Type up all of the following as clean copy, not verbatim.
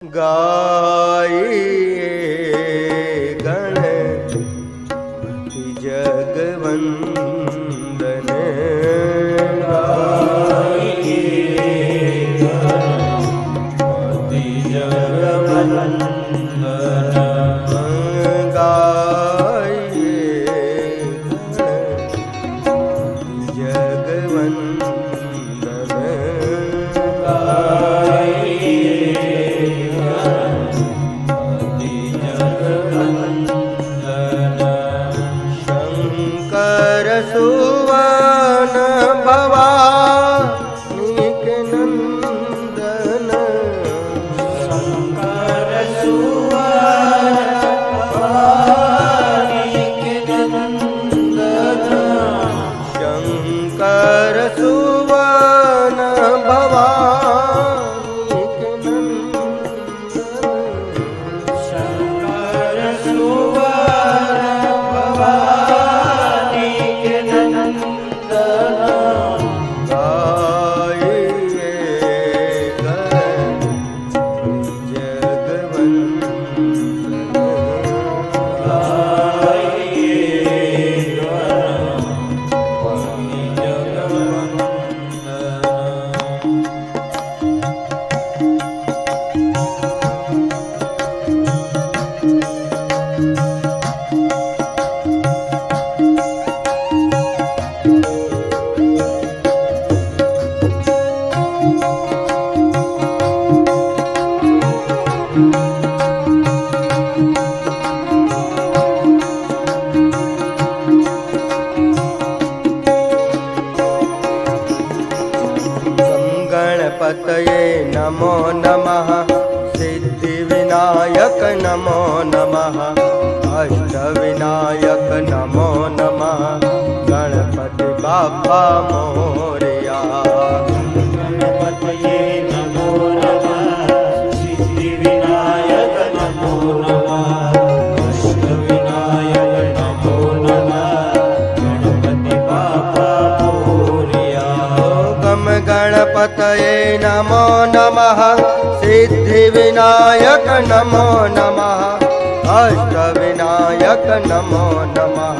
गाये गणपति जगवंदन गाये गणपति जगवंदन गाये गणपति जगवंदन सुवन भवानीक नंदन शंकर सुवन भवानीक नंदन शंकर सुवन भवानीक नंदन शंकर सुवन भवानीक गणपतये नमो नमः सिद्धिविनायक नमो नमः अष्टविनायक नमो नमः गणपति बाप्पा मोरया गणपतये नमो नमः सिद्धिविनायक नमो नमः अष्टविनायक नमो नमः गणपति बाप्पा मोरया गणपतये नमो नमः सिद्धिविनायक नमो नमः अष्टविनायक नमो नमः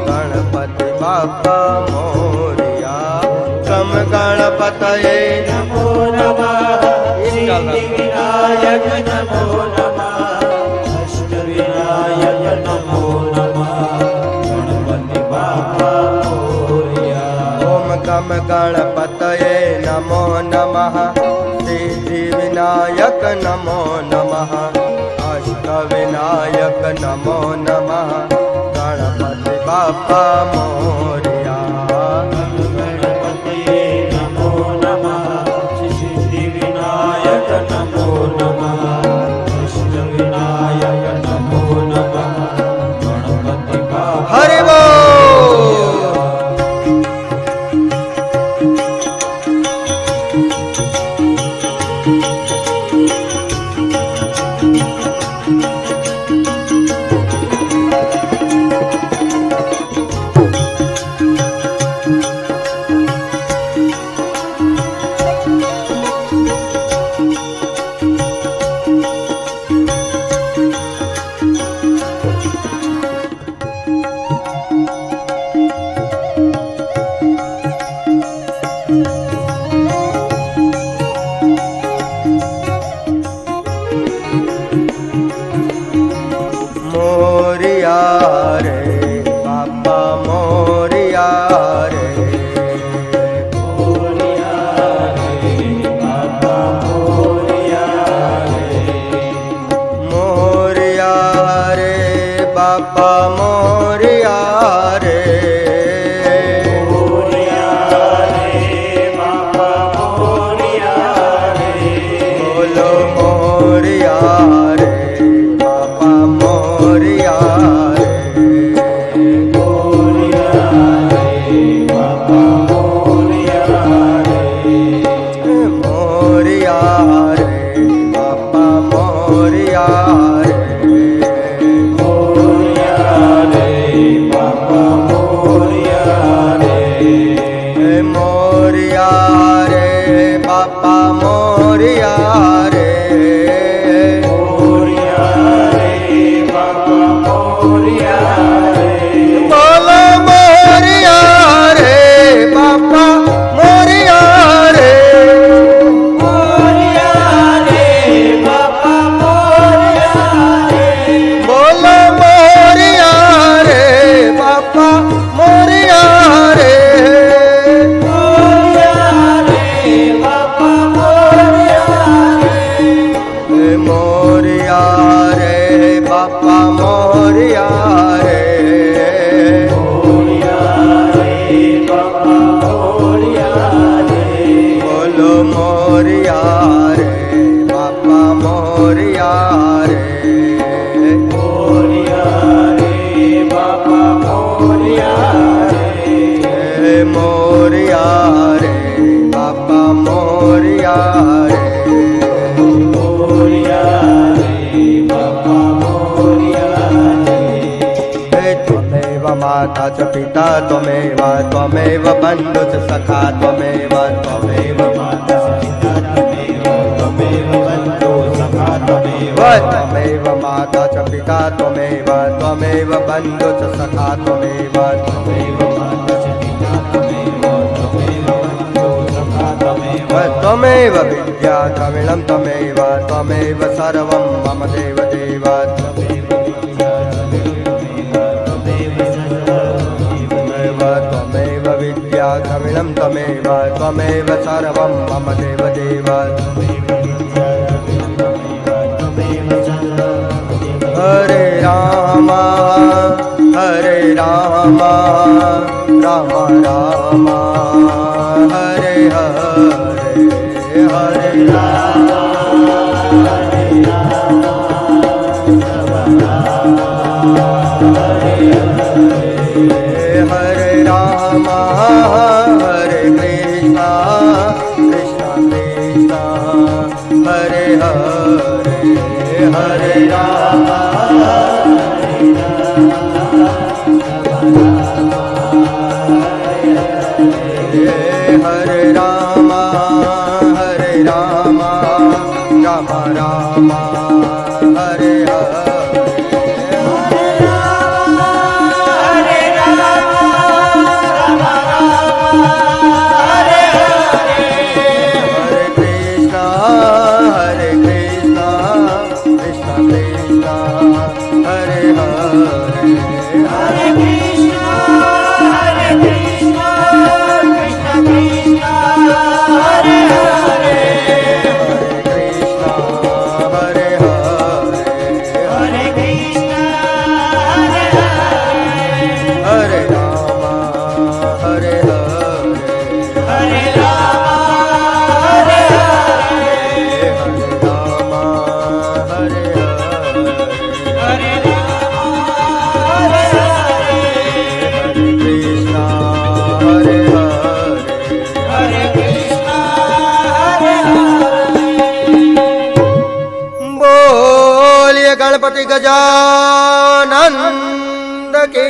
गणपति बाप्पा मोरया गम गणपतये नमो नमः सिद्धिविनायक नमो नमः अष्टविनायक नमो नमः गणपति बाप्पा मोरया ओम गम गणपतये नमो नमः सिद्धिविनायक नमो नमः अष्टविनायक नमो नमः गणपति बाप्पा मोरया गणपतये नमो नमः सिद्धिविनायक नमो नमः अष्टविनायक नमो नमः गणपति बाप्पा हरि बोल। मोरया रे बाप्पा मोरया रे मोरया रे बाप्पा मोरया रे मोरया रे बाप्पा मोरया रे मोरया रे बाप्पा मोरया रे बोलो मोरया रे बाप्पा मोरया रे मोरया रे बाप्पा मोरया रे मोरया रे बाप्पा मोरया रे मोरया मोरिया रे बापा मोरिया रे, मोरिया रे बापा मोरिया रे, बोलो मोरिया रे बापा मोरिया रे, मोरिया रे बापा मोरिया रे, मोरिया रे बापा मोरिया रे, मोरिया रे बापा मोरिया रे। त्वमेव माता च पिता त्वमेव, त्वमेव बन्धु च सखा त्वमेव, त्वमेव माता पिता त्वमेव, त्वमेव बन्धु सखा त्वमेव, त्वमेव माता च पिता त्वमेव, त्वमेव बन्धु च सखा त्वमेव, त्वमेव माता च पिता त्वमेव, त्वमेव बन्धु सखा त्वमेव, त्वमेव विद्या द्रविणं त्वमेव, त्वमेव सर्वं मम देव देव, त्वमेव विद्या त्वमेव, त्वमेव सर्वमेव, त्वमेव विद्या द्रविणं त्वमेव, त्वमेव सर्वं मम देव देव, हरे राम हरे राम राम राम हरे हरे, हरे राम हरे राम हरे राम हरे कृष्ण कृष्ण कृष्ण हरे हरे, हरे राम हरे राम हरे राम राम राम हरे हरे, हरे राम हरे राम राम राम हरे हरे, हरे कृष्ण कृष्ण कृष्ण हरे हरे, हरे कृष्ण कृष्ण कृष्ण हरे हरे, हरे कृष्ण हरे हरे, हरे कृष्ण हरे हरे, हरे राम हरे हरे, हरे राम हरे हरे, हरे राम हरे हरे, हरे राम हरे हरे, हरे कृष्ण हरे हरे, हरे कृष्ण हरे हरे। बोलिए गणपति गजानन की